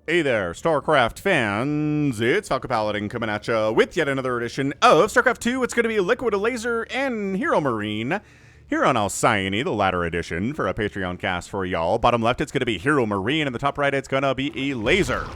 Hey there, StarCraft fans, it's Falcon Paladin coming at you with yet another edition of StarCraft 2. It's going to be Liquid, ELAZER, and HeRoMaRinE here on Alcyone, the latter edition for a Patreon cast for y'all. Bottom left, it's going to be HeRoMaRinE, and the top right, it's going to be ELAZER.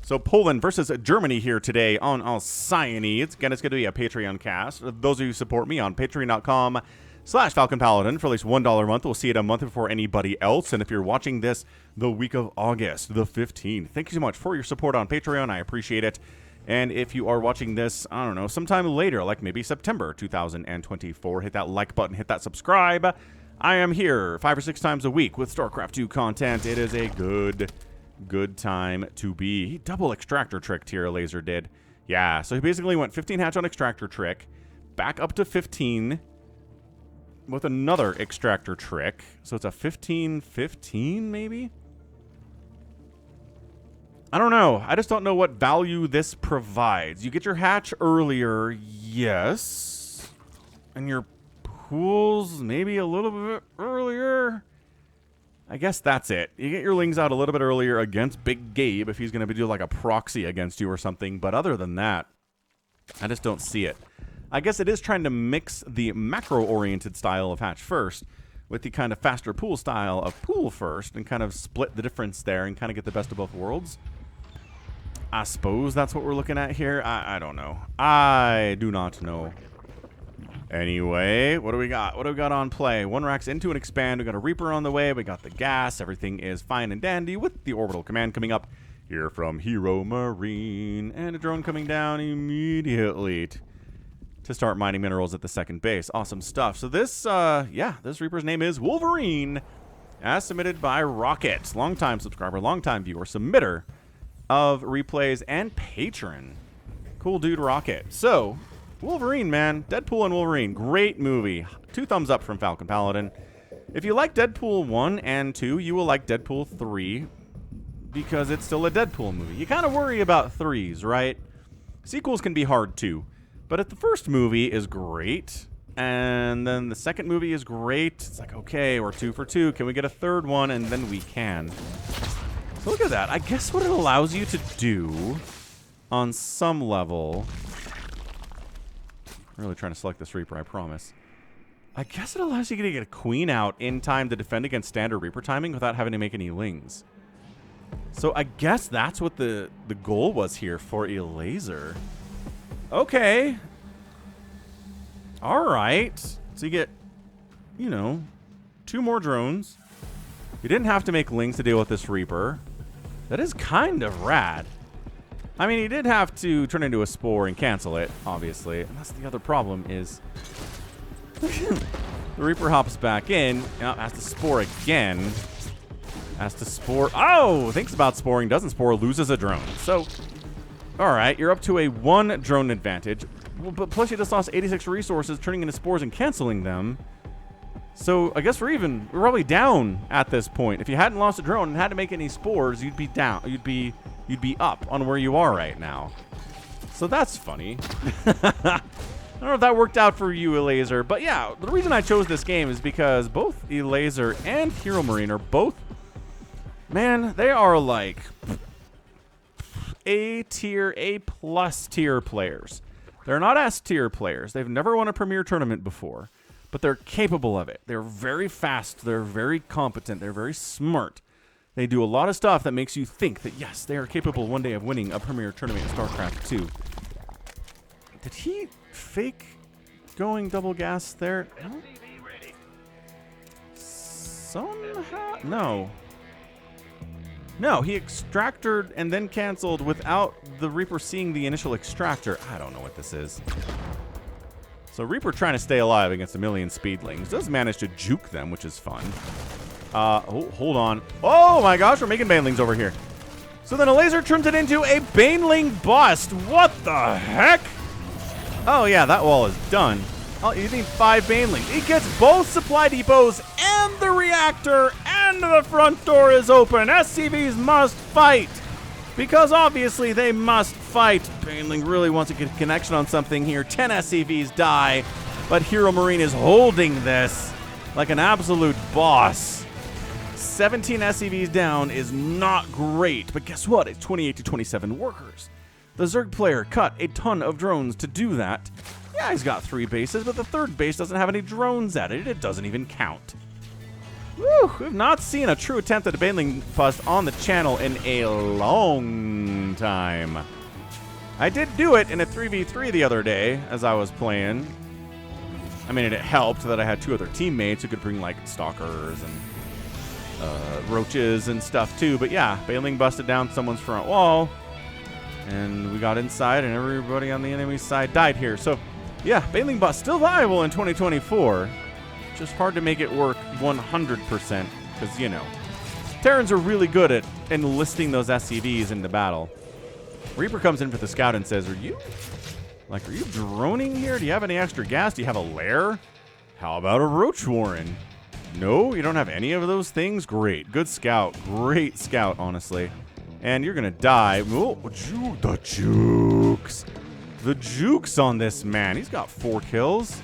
So Poland versus Germany here today on Alcyone. It's going to be a Patreon cast. Those of you who support me on patreon.com/Falcon Paladin for at least $1 a month. We'll see it a month before anybody else. And if you're watching this the week of August the 15th, thank you so much for your support on Patreon. I appreciate it. And if you are watching this, I don't know, sometime later, like maybe September 2024, hit that like button, hit that subscribe. I am here 5 or 6 times a week with StarCraft 2 content. It is a good time to be. He double extractor tricked here, ELAZER did. Yeah, so he basically went 15 hatch on extractor trick, back up to 15 with another extractor trick. So it's a 15-15 maybe? I don't know. I just don't know what value this provides. You get your hatch earlier, yes. And your pools maybe a little bit earlier. I guess that's it. You get your lings out a little bit earlier against Big Gabe if he's going to do like a proxy against you or something. But other than that, I just don't see it. I guess it is trying to mix the macro-oriented style of hatch first with the kind of faster pool style of pool first and kind of split the difference there and kind of get the best of both worlds. I suppose that's what we're looking at here. I don't know. I do not know. Anyway, what do we got? What do we got on play? One rack's into an expand. We got a Reaper on the way. We got the gas. Everything is fine and dandy with the orbital command coming up here from HeRoMaRinE. And a drone coming down immediately to start mining minerals at the second base. Awesome stuff. So this, this Reaper's name is Wolverine, as submitted by Rocket. Longtime subscriber, longtime viewer, submitter of replays, and patron. Cool dude, Rocket. So, Wolverine, man. Deadpool and Wolverine. Great movie. 2 thumbs up from Falcon Paladin. If you like Deadpool 1 and 2, you will like Deadpool 3 because it's still a Deadpool movie. You kind of worry about 3s, right? Sequels can be hard too. But if the first movie is great, and then the second movie is great, it's like, okay, we're 2 for 2. Can we get a third one? And then we can. So look at that. I guess what it allows you to do on some level... I'm really trying to select this Reaper, I promise. I guess it allows you to get a queen out in time to defend against standard Reaper timing without having to make any lings. So I guess that's what the goal was here for ELAZER. Okay. Alright. So you get, 2 more drones. You didn't have to make lings to deal with this Reaper. That is kind of rad. I mean, he did have to turn into a spore and cancel it, obviously. And that's the other problem is... the Reaper hops back in. Has to spore again. Has to spore... Oh! Thinks about sporing, doesn't spore, loses a drone. So... Alright, you're up to a 1 drone advantage, but plus you just lost 86 resources, turning into spores and canceling them. So I guess we're even. We're probably down at this point. If you hadn't lost a drone and had to make any spores, you'd be down. You'd be up on where you are right now. So that's funny. I don't know if that worked out for you, ELAZER, but yeah, the reason I chose this game is because both ELAZER and HeRoMaRinE are both, man, they are like A tier, A+ tier players. They're not S tier players. They've never won a premier tournament before, but they're capable of it. They're very fast. They're very competent. They're very smart. They do a lot of stuff that makes you think that, yes, they are capable one day of winning a premier tournament in StarCraft 2. Did he fake going double gas there? No? Somehow? No. No, he extracted and then canceled without the Reaper seeing the initial extractor. I don't know what this is. So Reaper trying to stay alive against a million speedlings. Does manage to juke them, which is fun. Hold on. Oh my gosh, we're making banelings over here. So then ELAZER turns it into a baneling bust. What the heck? Oh yeah, that wall is done. Oh, you need 5 banelings. He gets both supply depots and the reactor, and the front door is open. SCVs must fight, because obviously they must fight. Baneling really wants to get a connection on something here. 10 SCVs die, but HeRoMaRinE is holding this like an absolute boss. 17 SCVs down is not great, but guess what? It's 28 to 27 workers. The Zerg player cut a ton of drones to do that. Yeah, he's got 3 bases, but the 3rd base doesn't have any drones at it. It doesn't even count. Woo! We've not seen a true attempt at a baneling bust on the channel in a long time. I did do it in a 3v3 the other day as I was playing. I mean, it helped that I had 2 other teammates who could bring, like, stalkers and roaches and stuff, too. But yeah, baneling busted down someone's front wall. And we got inside, and everybody on the enemy side died here. So, yeah, baneling bust still viable in 2024. Just hard to make it work 100%, because, you know, Terrans are really good at enlisting those SCVs into battle. Reaper comes in for the scout and says, are you droning here? Do you have any extra gas? Do you have a lair? How about a roach warren? No, you don't have any of those things? Great. Good scout. Great scout, honestly. And you're going to die. Oh, the jukes. The jukes on this man. He's got 4 kills.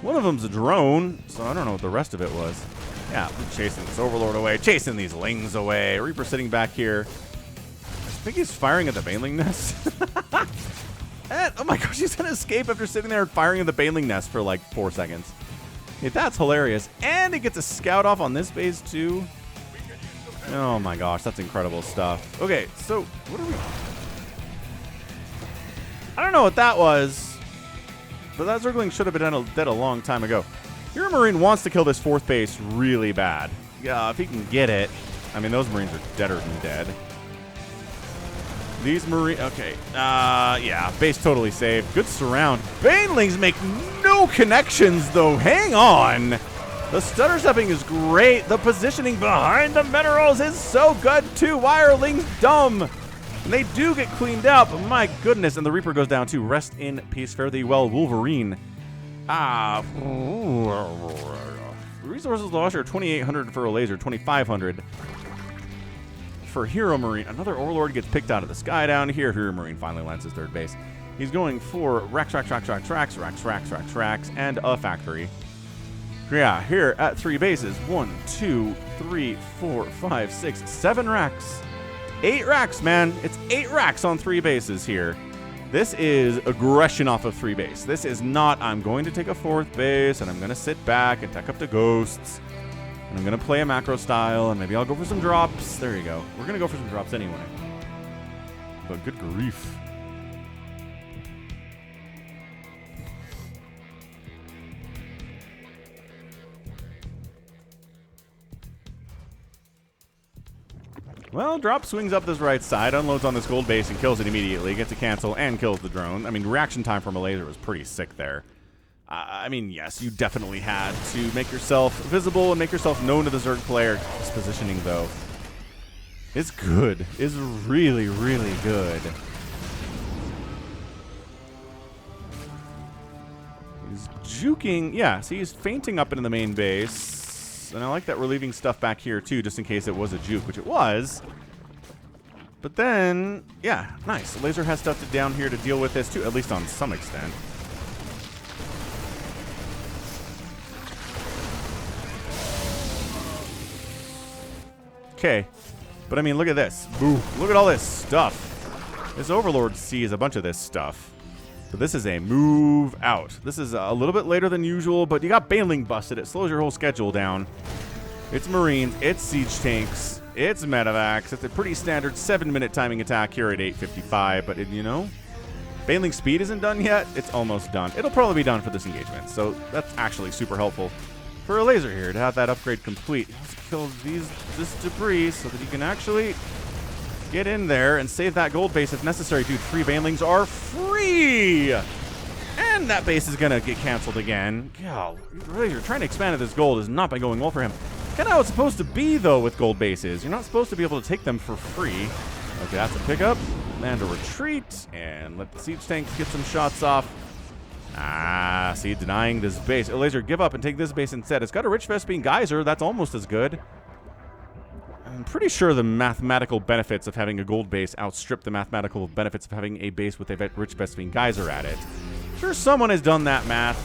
One of them's a drone, so I don't know what the rest of it was. Yeah, we're chasing this Overlord away, chasing these Lings away. Reaper sitting back here. I think he's firing at the baneling nest. And, oh my gosh, he's going to escape after sitting there firing at the baneling nest for like 4 seconds. Hey, that's hilarious. And he gets a scout off on this base too. Oh my gosh, that's incredible stuff. Okay, so what are we... I don't know what that was, but that Zergling should have been dead a long time ago. HeRoMaRinE wants to kill this 4th base really bad. Yeah, if he can get it. I mean, those Marines are deader than dead. These Marine... Okay. Yeah, base totally saved. Good surround. Banelings make no connections, though. Hang on. The stutter stepping is great. The positioning behind the minerals is so good, too. Why are Lings dumb? And they do get cleaned out, but my goodness. And the Reaper goes down, too. Rest in peace. Fare thee well, Wolverine. Resources lost are 2,800 for a laser, 2,500 for HeRoMaRinE. Another Overlord gets picked out of the sky down here. HeRoMaRinE finally lands his 3rd base. He's going for racks, and a factory. Yeah, here at 3 bases. 1, 2, 3, 4, 5, 6, 7 racks. 8 racks, man. It's 8 racks on 3 bases here. This is aggression off of 3 base. This is not, I'm going to take a 4th base, and I'm going to sit back and tech up the ghosts. And I'm going to play a macro style, and maybe I'll go for some drops. There you go. We're going to go for some drops anyway. But good grief. Well, drop swings up this right side, unloads on this gold base and kills it immediately. Gets a cancel and kills the drone. I mean, reaction time from a laser was pretty sick there. I mean, yes, you definitely had to make yourself visible and make yourself known to the Zerg player. His positioning, though, is good. Is really, really good. He's juking. Yeah, see, he's fainting up into the main base. And I like that we're leaving stuff back here, too, just in case it was a juke, which it was. But then, yeah, nice. The laser has stuff down here to deal with this, too, at least on some extent. Okay. But, I mean, look at this. Boo. Look at all this stuff. This Overlord sees a bunch of this stuff. But this is a move out. This is a little bit later than usual, but you got baneling busted. It slows your whole schedule down. It's Marines. It's siege tanks. It's medevacs. It's a pretty standard 7-minute timing attack here at 8:55. But, you know, baneling speed isn't done yet. It's almost done. It'll probably be done for this engagement. So that's actually super helpful for a laser here to have that upgrade complete. Let's kill this debris so that you can actually get in there and save that gold base if necessary. Dude, 3 banelings are free! And that base is going to get canceled again. God, you're trying to expand this gold has not been going well for him. Kind of how it's supposed to be, though, with gold bases. You're not supposed to be able to take them for free. Okay, that's a pickup. And a retreat. And let the siege tanks get some shots off. Ah, see, denying this base. ELAZER, give up and take this base instead. It's got a Rich Vespine Geyser. That's almost as good. I'm pretty sure the mathematical benefits of having a gold base outstrip the mathematical benefits of having a base with a Rich Vespine Geyser at it. I'm sure someone has done that math.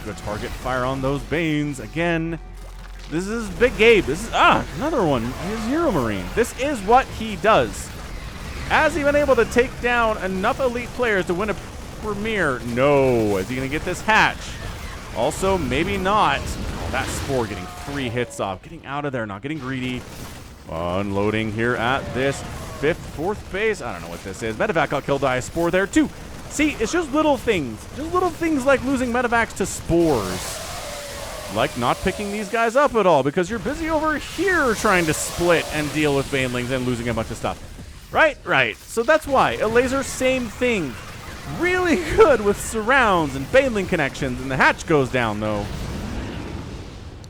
Good target fire on those Banes again. This is Big Gabe. This is, another one. Here's HeRoMaRinE. This is what he does. Has he been able to take down enough elite players to win a Premier? No. Is he going to get this hatch? Also, maybe not. Oh, that Spore getting 3 hits off. Getting out of there, not getting greedy. Unloading here at this 4th base. I don't know what this is. Medevac got killed by a Spore there, too. See, it's just little things. Just little things like losing Medevacs to Spores. Like not picking these guys up at all because you're busy over here trying to split and deal with Banelings and losing a bunch of stuff. Right, right. So that's why. ELAZER, same thing. Really good with surrounds and Baneling connections, and the hatch goes down, though.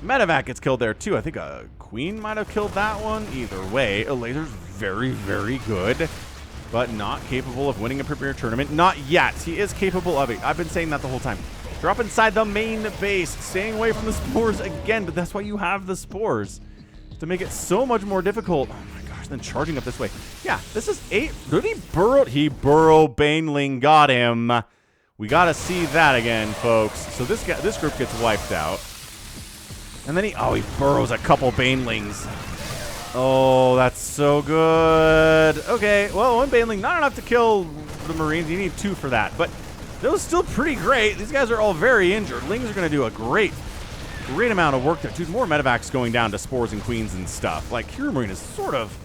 Medevac gets killed there, too. I think a Queen might have killed that one. Either way, ELAZER's very, very good, but not capable of winning a Premier Tournament. Not yet. He is capable of it. I've been saying that the whole time. Drop inside the main base, staying away from the Spores again, but that's why you have the Spores, to make it so much more difficult. Oh my gosh, then charging up this way. Yeah, this is 8. Did he burrow? He burrowed. Baneling got him. We got to see that again, folks. So this group gets wiped out. And then he burrows a couple Banelings. Oh, that's so good. Okay, well, one Baneling, not enough to kill the Marines. You need 2 for that, but that was still pretty great. These guys are all very injured. Lings are going to do a great amount of work there. Dude, more Medevacs going down to Spores and Queens and stuff. Like, HeRoMaRinE is sort of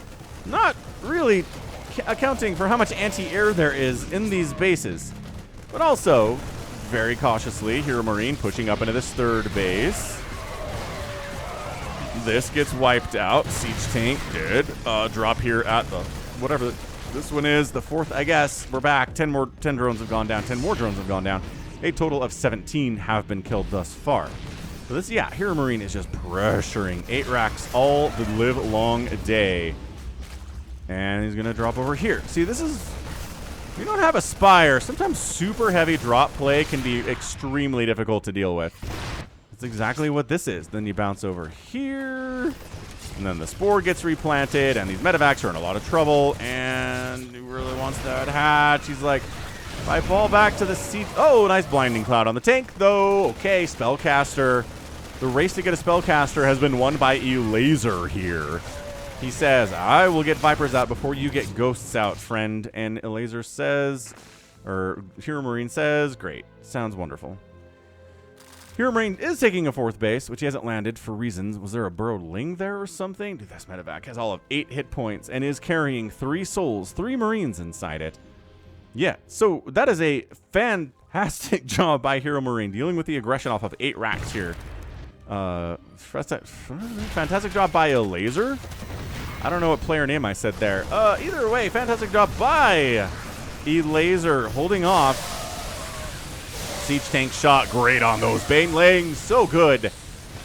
not really accounting for how much anti-air there is in these bases. But also, very cautiously, HeRoMaRinE pushing up into this 3rd base. This gets wiped out. Siege tank did drop here at the whatever this one is, the 4th, I guess. We're back. 10 drones have gone down. 10 more drones have gone down. A total of 17 have been killed thus far. So this, yeah, HeRoMaRinE is just pressuring 8 racks all the live long day. And he's going to drop over here. See, this is, if you don't have a Spire, sometimes super heavy drop play can be extremely difficult to deal with. That's exactly what this is. Then you bounce over here. And then the Spore gets replanted, and these Medevacs are in a lot of trouble, and he really wants that hatch. He's like, if I fall back to the seat. Oh, nice Blinding Cloud on the tank, though. Okay, Spellcaster. The race to get a Spellcaster has been won by ELAZER here. He says, I will get Vipers out before you get Ghosts out, friend. And ELAZER says, or HeRoMaRinE says, great. Sounds wonderful. HeRoMaRinE is taking a 4th base, which he hasn't landed for reasons. Was there a burrowed Ling there or something? Dude, this Medevac has all of 8 hit points and is carrying 3 souls, 3 Marines inside it. Yeah, so that is a fantastic job by HeRoMaRinE, dealing with the aggression off of 8 racks here. Fantastic job by ELAZER. I don't know what player name I said there. Either way, fantastic job by ELAZER, holding off. Siege tank shot great on those Banelings. So good.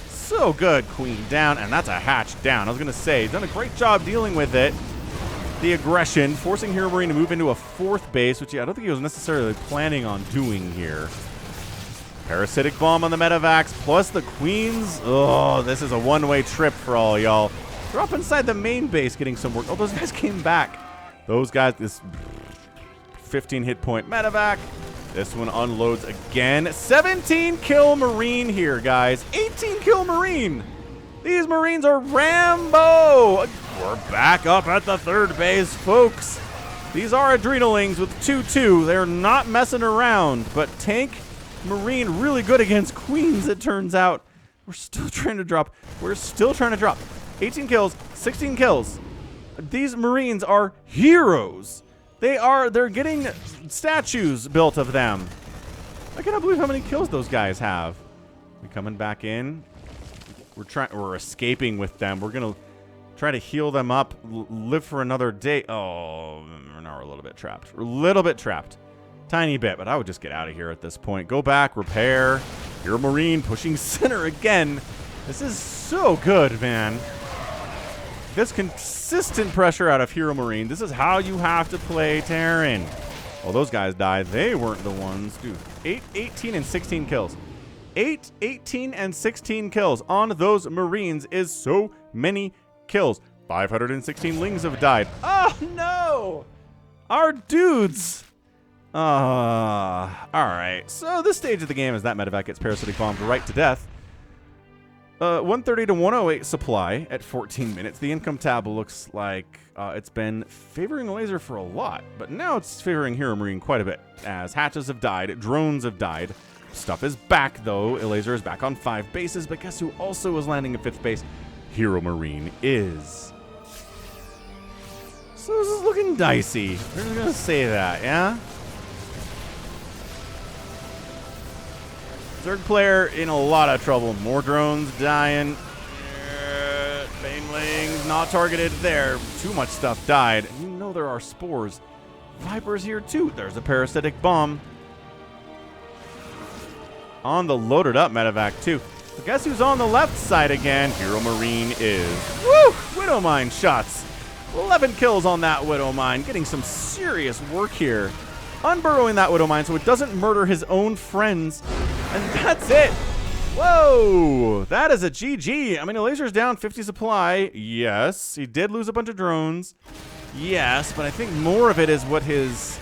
So good. Queen down, and that's a hatch down. I was going to say, he's done a great job dealing with it. The aggression, forcing HeRoMaRinE to move into a 4th base, which I don't think he was necessarily planning on doing here. Parasitic Bomb on the Medevacs, plus the Queens. Oh, this is a one-way trip for all y'all. Drop inside the main base, getting some work. Oh, those guys came back. Those guys, this 15 hit point Medevac. This one unloads again. 17 kill Marine here, guys. 18 kill Marine. These Marines are Rambo. We're back up at the 3rd base, folks. These are Adrenalings with 2-2. They're not messing around, but tank Marine really good against Queens, it turns out. We're still trying to drop. 18 kills, 16 kills. These Marines are heroes. They're getting statues built of them. I cannot believe how many kills those guys have. We coming back in. We're escaping with them. We're gonna try to heal them up, live for another day. Oh, now we're a little bit trapped. We're a little bit trapped. Tiny bit, but I would just get out of here at this point. Go back, repair. HeRoMaRinE pushing center again. This is so good, man. This consistent pressure out of HeRoMaRinE. This is how you have to play Terran. Well, those guys died. They weren't the ones. Dude, 8, 18, and 16 kills. 8, 18, and 16 kills on those Marines is so many kills. 516 Lings have died. Oh, no! Our dudes! Alright. So this stage of the game, as that Medevac gets Parasitic Bombed right to death, 130 to 108 supply at 14 minutes. The income tab looks like it's been favoring ELAZER for a lot, but now it's favoring HeRoMaRinE quite a bit, as hatches have died, drones have died. Stuff is back, though. ELAZER is back on 5 bases, but guess who also is landing at 5th base? HeRoMaRinE is. So this is looking dicey. We're just gonna say that, yeah? Zerg player in a lot of trouble. More drones dying. Banelings not targeted there. Too much stuff died. You know there are spores. Vipers here too. There's a parasitic bomb. On the loaded up medevac too. But guess who's on the left side again? HeRoMaRinE is. Woo! Widowmine shots. 11 kills on that Widowmine. Getting some serious work here. Unburrowing that Widowmine so it doesn't murder his own friends. And that's it. Whoa. That is a GG. I mean, ELAZER's down 50 supply. Yes. He did lose a bunch of drones. Yes. But I think more of it is what his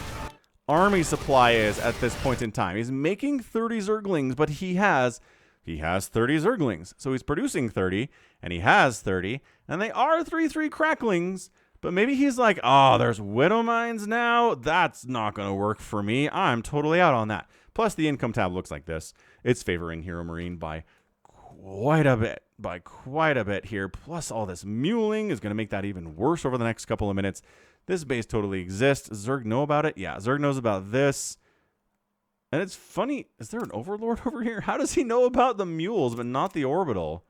army supply is at this point in time. He's making 30 Zerglings, but he has 30 Zerglings. So he's producing 30, and he has 30, and they are 3/3 cracklings. But maybe he's like, oh, there's Widowmines now? That's not going to work for me. I'm totally out on that. Plus, the income tab looks like this. It's favoring HeRoMaRinE by quite a bit here. Plus, all this muling is going to make that even worse over the next couple of minutes. This base totally exists. Zerg know about it? Yeah, Zerg knows about this. And it's funny. Is there an Overlord over here? How does he know about the mules but not the orbital?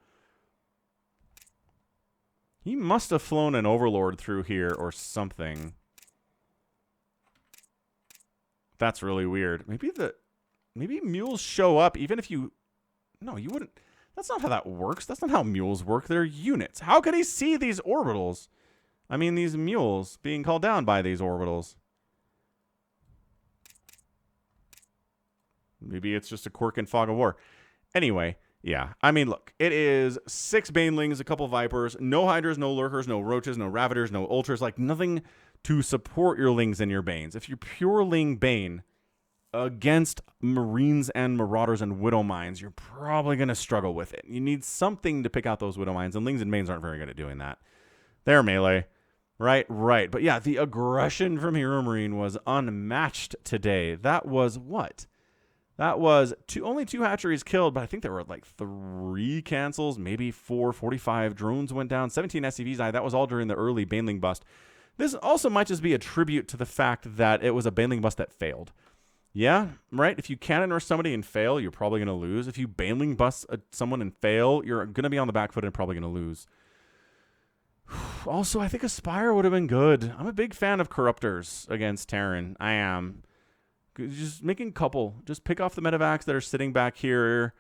He must have flown an Overlord through here or something. That's really weird. Maybe mules show up even if you... No, you wouldn't... That's not how that works. That's not how mules work. They're units. How could he see these orbitals? I mean, these mules being called down by these orbitals. Maybe it's just a quirk in Fog of War. Anyway, yeah. I mean, look. It is 6 Banelings, a couple Vipers, no Hydras, no Lurkers, no Roaches, no Ravagers, no Ultras. Like, nothing to support your Lings and your Banes. If you're pure Ling Bane against Marines and Marauders and Widowmines, you're probably going to struggle with it. You need something to pick out those Widowmines, and Lings and Banes aren't very good at doing that. They're melee. Right. But yeah, the aggression from HeRoMaRinE was unmatched today. That was what? That was only 2 hatcheries killed, but I think there were like 3 cancels, maybe 4, 45 drones went down, 17 SCVs died. That was all during the early Baneling bust. This also might just be a tribute to the fact that it was a Baneling bust that failed. Yeah, right? If you cannon or somebody and fail, you're probably going to lose. If you Baneling bust someone and fail, you're going to be on the back foot and probably going to lose. Also, I think Aspire would have been good. I'm a big fan of Corruptors against Terran. I am. Just making a couple. Just pick off the medevacs that are sitting back here.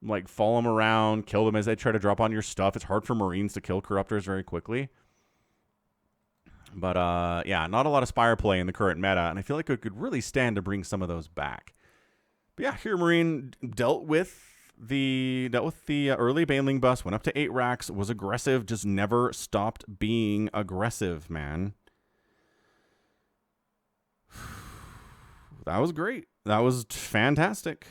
Like, follow them around. Kill them as they try to drop on your stuff. It's hard for Marines to kill Corruptors very quickly. But, yeah, not a lot of Spire play in the current meta. And I feel like it could really stand to bring some of those back. But, yeah, HeRoMaRinE dealt with the early Baneling bust. Went up to 8 racks. Was aggressive. Just never stopped being aggressive, man. That was great. That was fantastic.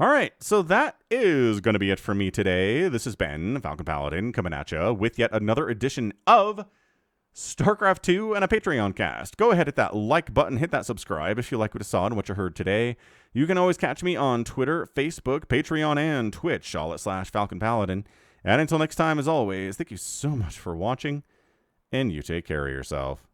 All right, so that is going to be it for me today. This has been Falcon Paladin coming at you with yet another edition of StarCraft 2 and a Patreon cast. Go ahead, hit that like button, hit that subscribe if you like what you saw and what you heard today. You can always catch me on Twitter, Facebook, Patreon, and Twitch, all at /Falcon Paladin. And until next time, as always, thank you so much for watching, and you take care of yourself.